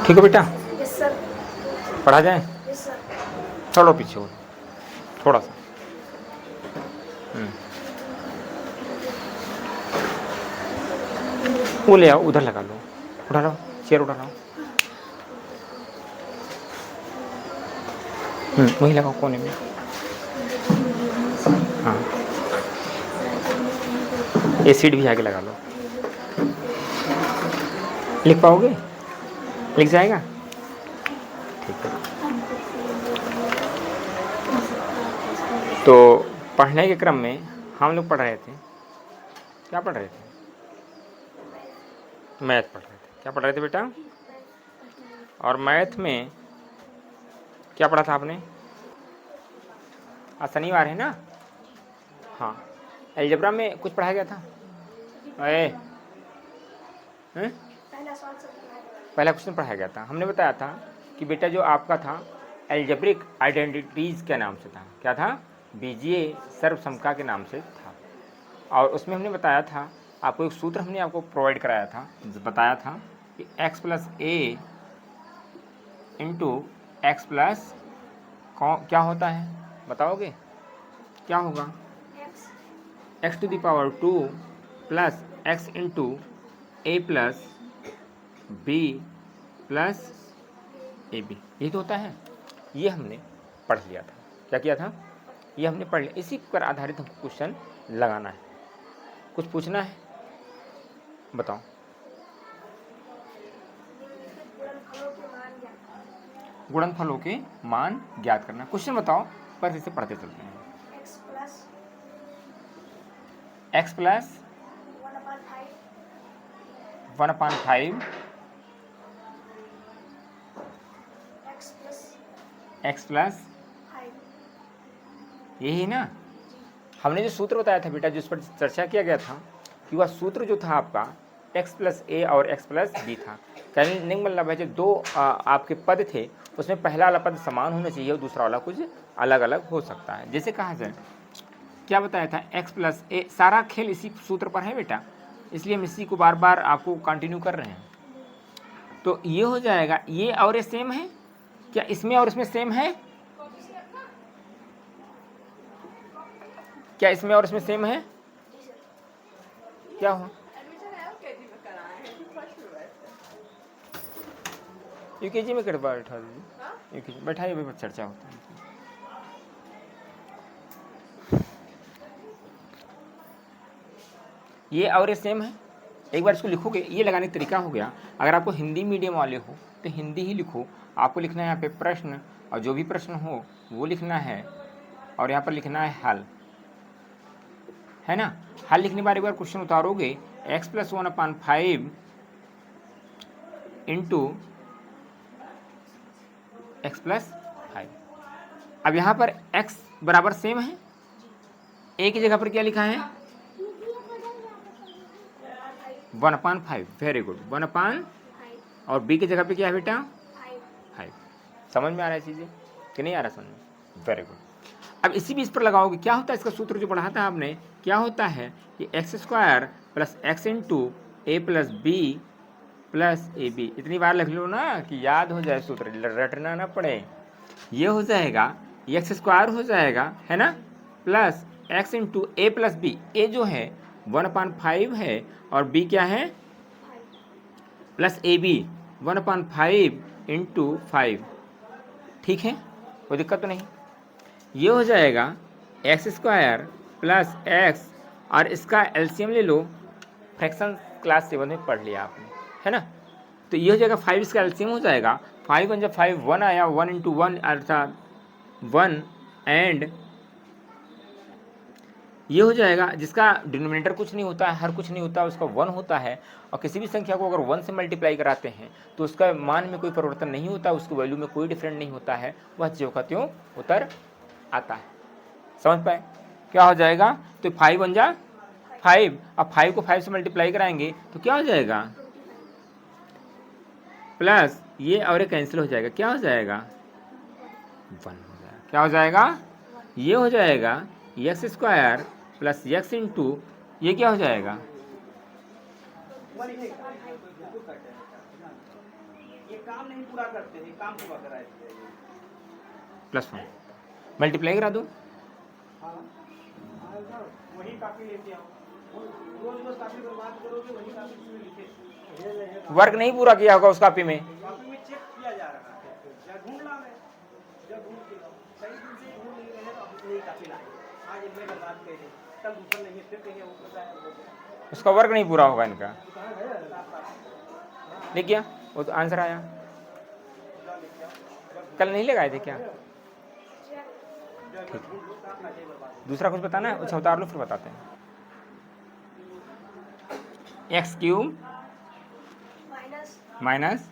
ठीक है बेटा, यस सर। पढ़ा जाए? Yes sir. चलो पीछे हो थोड़ा सा। वो ले आओ, उधर लगा लो, उठा लो, चेयर उठा लो। वहीं लगाओ कोने में। हाँ, ये सीट भी आगे लगा लो। लिख पाओगे? लिख जाएगा? ठीक है। तो पढ़ने के क्रम में हम लोग पढ़ रहे थे, क्या पढ़ रहे थे? मैथ पढ़ रहे थे। क्या पढ़ रहे थे बेटा? और मैथ में क्या पढ़ा था आपने? आज शनिवार है ना? हाँ, अलजेब्रा में कुछ पढ़ाया गया था? पहला क्वेश्चन पढ़ाया गया था। हमने बताया था कि बेटा जो आपका था एल्जेब्रिक आइडेंटिटीज़ के नाम से था। क्या था? बीजीय सर्वसमता के नाम से था। और उसमें हमने बताया था, आपको एक सूत्र हमने आपको प्रोवाइड कराया था, बताया था कि x plus A into x plus क्या होता है, बताओगे? क्या होगा? x to the power 2 plus X into A plus B plus A B, यही तो होता है। ये हमने पढ़ लिया था। क्या किया था? ये हमने पढ़ लिया। इसी पर आधारित हमको क्वेश्चन लगाना है। कुछ पूछना है? बताओ। गुणनफलों के मान ज्ञात करना। क्वेश्चन बताओ, पर इसे पढ़ते चलते हैं। x प्लस 1/5 x प्लस, यही ना? हमने जो सूत्र बताया था बेटा, जिस पर चर्चा किया गया था, कि वह सूत्र जो था आपका x प्लस ए और x प्लस बी था। कहने का मतलब है जो दो आपके पद थे, उसमें पहला वाला पद समान होना चाहिए और दूसरा वाला कुछ अलग अलग हो सकता है। जैसे कहा जाए, क्या बताया था? x प्लस ए। सारा खेल इसी सूत्र पर है बेटा, इसलिए हम इसी को बार बार आपको कंटिन्यू कर रहे हैं। तो ये हो जाएगा, ये और ये सेम है क्या? इसमें और इसमें सेम है क्या? इसमें और इसमें सेम है क्या? हो यूकेजी में बैठा दीजिए, यूकेजी बैठाइए, अभी चर्चा होता है। ये और ये सेम है। एक बार इसको लिखोगे, ये लगाने का तरीका हो गया। अगर आपको हिंदी मीडियम वाले हो तो हिंदी ही लिखो। आपको लिखना है यहाँ पे प्रश्न, और जो भी प्रश्न हो वो लिखना है, और यहाँ पर लिखना है हल, है ना? हल लिखने के बाद एक बार क्वेश्चन उतारोगे, x plus 1/5 into x plus 5। अब यहाँ पर x बराबर सेम है, a की जगह पर क्या लिखा है? 1/5। वेरी गुड, 1/, और b की जगह पे क्या है बेटा? 5। समझ में आ रहा है चीज़ें कि नहीं आ रहा समझ में? Very good. अब इसी भी इस पर लगाओगे, क्या होता है इसका सूत्र जो पढ़ा था आपने? क्या होता है कि x² plus X into A plus B plus A B. इतनी बार लिख लो ना कि याद हो जाए, सूत्र रटना ना पड़े। ये हो जाएगा x² हो जाएगा, है ना, plus X into A plus B. A जो है 1/5 है, और बी क्या है? Plus A B 1/5 into 5। ठीक है, कोई दिक्कत तो नहीं? ये हो जाएगा x² प्लस एक्स, और इसका एलसीएम ले लो। फ्रैक्शन क्लास 7 में पढ़ लिया आपने, है ना? तो ये हो जाएगा 5, इसका एलसीएम हो जाएगा 5 × 5 1 आया, 1 × 1 अर्थात 1, एंड ये हो जाएगा जिसका डिनोमिनेटर कुछ नहीं होता है, हर कुछ नहीं होता है, उसका 1 होता है। और किसी भी संख्या को अगर 1 से मल्टीप्लाई कराते हैं तो उसका मान में कोई परिवर्तन नहीं होता, उसकी वैल्यू में कोई डिफरेंट नहीं होता है, वह ज्यों का त्यों उतर आता है। समझ पाए? क्या हो जाएगा? तो 5 बन जा 5, अब 5 को 5 से मल्टीप्लाई कराएंगे तो क्या हो जाएगा? प्लस ये और ये कैंसिल हो जाएगा, क्या हो जाएगा? 1 हो जाएगा। क्या हो जाएगा? ये हो जाएगा x² प्लस एक्स इंटू, ये क्या हो जाएगा? ये काम नहीं पूरा करते हैं, काम पूरा कराए थे। +1 मल्टीप्लाई करा दो। हाँ वही कापी लेके आओ, रोज रोज कापी बर्बाद करोगे, वही कापी में लिखे। वर्क नहीं पूरा किया होगा उस कॉपी में। कॉपी में चेक किया जा रहा है, या ढूंढ ला रहे, या ढूंढ के लाओ। सही दिन से ढूंढ नहीं रहे तो अब नहीं कापी लाए, आज एक में बर्बाद करें, कल दूसरा नहीं फिर कहीं वो करता है, उसका वर्क नहीं पूरा होगा इनका। लिख गया वो तो आंसर आया। कल नहीं लगाए थे क्या? ठीक, दूसरा कुछ बताना है? अच्छा उतार लो फिर बताते हैं। x³ minus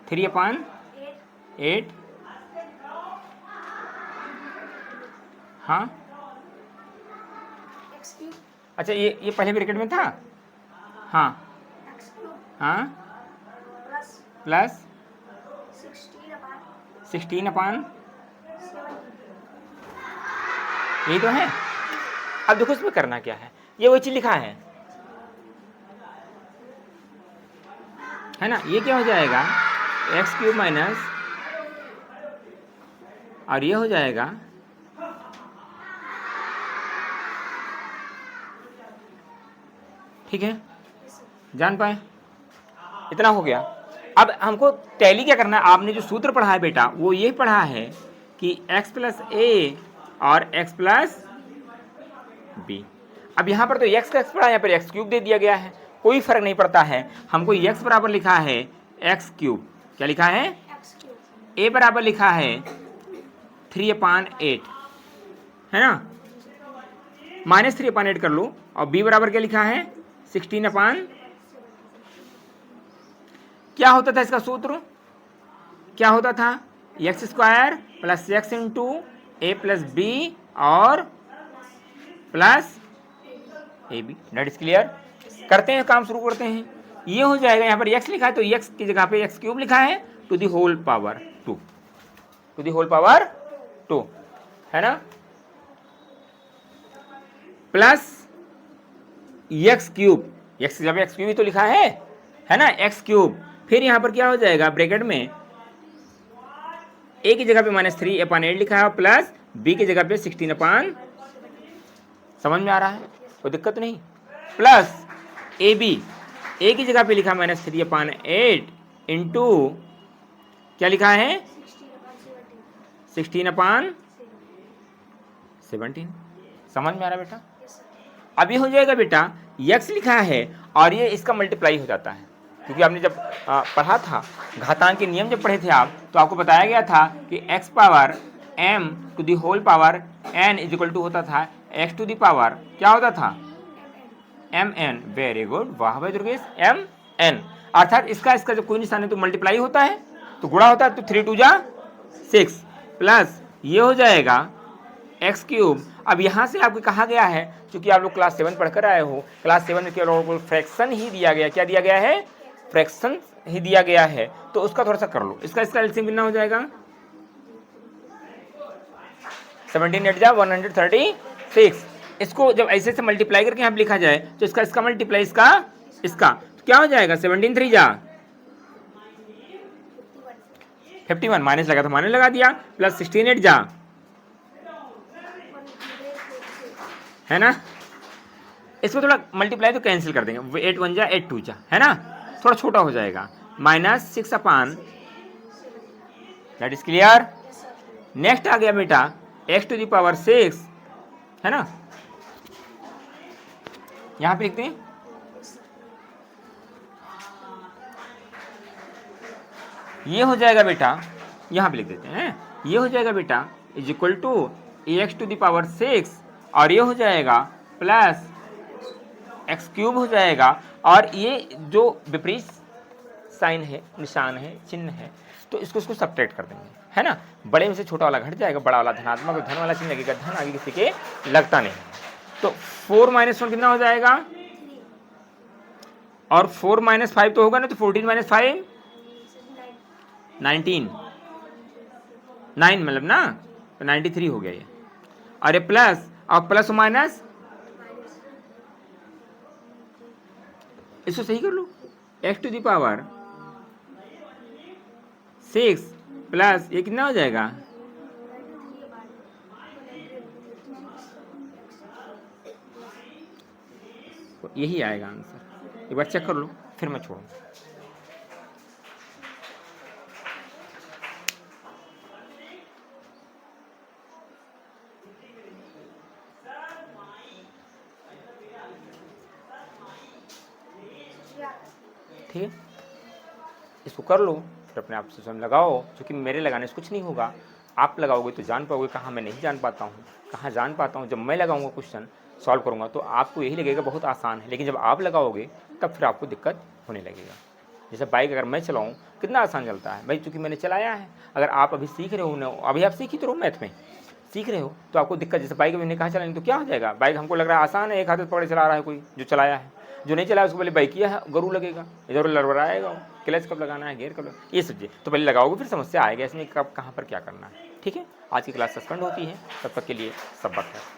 3/8। हाँ अच्छा ये पहले ब्रैकेट में था। हाँ हाँ प्लस 16/, यही तो है। अब देखो इसमें करना क्या है, ये वही चीज लिखा है ना। ये क्या हो जाएगा x³ माइनस, और ये हो जाएगा ठीक है, जान पाए? इतना हो गया। अब हमको टैली क्या करना है, आपने जो सूत्र पढ़ा है बेटा वो ये पढ़ा है कि x + a और x + b। अब यहाँ पर तो x का x पढ़ा है, यहाँ पर x³ दे दिया गया है, कोई फर्क नहीं पड़ता है। हमको x बराबर लिखा है x³, क्या लिखा है a बराबर लिखा है 3/8 है ना, -3/8 कर लो, और b बराबर क्या लिखा है 16/। क्या होता था इसका सूत्र, क्या होता था x² + x × a + b और plus ab। That is clear. करते हैं काम, शुरू करते हैं। ये हो जाएगा, यहाँ पर x लिखा है तो x की जगह पे x³ लिखा है टू दी होल पावर 2 है ना, प्लस x³ x की जगह x³ ही तो लिखा है ना, x³। फिर यहाँ पर क्या हो जाएगा ब्रैकेट में a की जगह पे -3/8 लिखा है, प्लस b की जगह पे 16/। समझ में आ रहा है, कोई दिक्कत नहीं। प्लस ab a की जगह पे लिखा -3/8 इंटू क्या लिखा है 16/17। समझ में आ रहा है बेटा? अब ये हो जाएगा बेटा x लिखा है और ये इसका मल्टीप्लाई हो जाता है, क्योंकि आपने जब पढ़ा था घातांक के नियम जब पढ़े थे आप, तो आपको बताया गया था कि x power m to the whole power n equal to होता था x टू दी पावर क्या होता था mn। वेरी गुड, वाह भाई दुर्गेश, mn। अर्थात इसका जब कोई निशान है तो मल्टीप्लाई होता है, तो गुणा होता है, तो 3 × 2 = 6 प्लस ये हो जाएगा x³। अब यहाँ से आपको कहा गया है, क्योंकि आप लोग क्लास 7 पढ़कर आए हो, क्लास 7 में केवल फ्रैक्शन ही दिया गया, क्या दिया गया है फ्रैक्शन ही दिया गया है, तो उसका थोड़ा सा कर लो। इसका एलसीएम कितना हो जाएगा 17 × 8 = 136। इसको जब ऐसे से मल्टीप्लाई करके यहाँ पे लिखा जाए तो इसका मल्टीप्लाई इसका तो क्या हो जाएगा 17 × 3 = 51, माइनस लगा तो माइनस लगा दिया, प्लस 16 × 8 है ना। इसको थोड़ा मल्टीप्लाई तो कैंसिल कर देंगे, 8 × 1 = 8 × 2 है ना, थोड़ा छोटा हो जाएगा, -6/। That is clear. नेक्स्ट आ गया बेटा x⁶ है ना, यहां पे लिखते हैं ये हो जाएगा बेटा, यहां पे लिख देते हैं, ये हो जाएगा बेटा = ax⁶, और ये हो जाएगा प्लस x³ हो जाएगा, और ये जो विपरीत साइन है, निशान है, चिन्ह है, तो इसको सब्ट्रैक्ट कर देंगे है ना। बड़े में से छोटा वाला घट जाएगा, बड़ा वाला धनात्मक, धन वाला चिन्ह लगेगा, धन आगे किसी के लगता नहीं। तो 4 - 1 कितना हो जाएगा, और 4 - 5 तो होगा ना, तो 14 - 5 19, 9 मतलब ना, तो 93 हो गया ये। और ये प्लस और प्लस माइनस, इसको सही कर लो, x⁴ 6 प्लस ये कितना हो जाएगा? तो यही आएगा आंसर। एक बार चेक कर लो फिर मैं छोड़ूँ। ठीक है, इसको कर लो फिर अपने आप से स्वयं लगाओ, क्योंकि मेरे लगाने से कुछ नहीं होगा। आप लगाओगे तो जान पाओगे कहाँ मैं नहीं जान पाता हूँ, कहाँ जान पाता हूँ। जब मैं लगाऊंगा क्वेश्चन सॉल्व करूँगा तो आपको यही लगेगा बहुत आसान है, लेकिन जब आप लगाओगे तब फिर आपको दिक्कत होने लगेगा। जैसे बाइक अगर मैं चलाऊँ कितना आसान चलता है भाई, चूँकि मैंने चलाया है। अगर आप अभी सीख रहे हो, अभी आप सीख ही तो रहो, मैथ में सीख रहे हो, तो आपको दिक्कत, जैसे बाइक मैंने कहा चलाएंगे तो क्या हो जाएगा, बाइक हमको लग रहा है आसान है, एक हाथ से पकड़े चला रहा है कोई जो चलाया है, जो नहीं चलाया उसको पहले बाइक किया है गरू लगेगा, इधर लड़बड़ाएगा, क्लच कब लगाना है, गियर कब लगाना, ये सब तो पहले लगाओगे फिर समस्या आएगा इसमें कब कहाँ पर क्या करना है। ठीक है, आज की क्लास सस्पेंड होती है, तब तक के लिए सब बात है।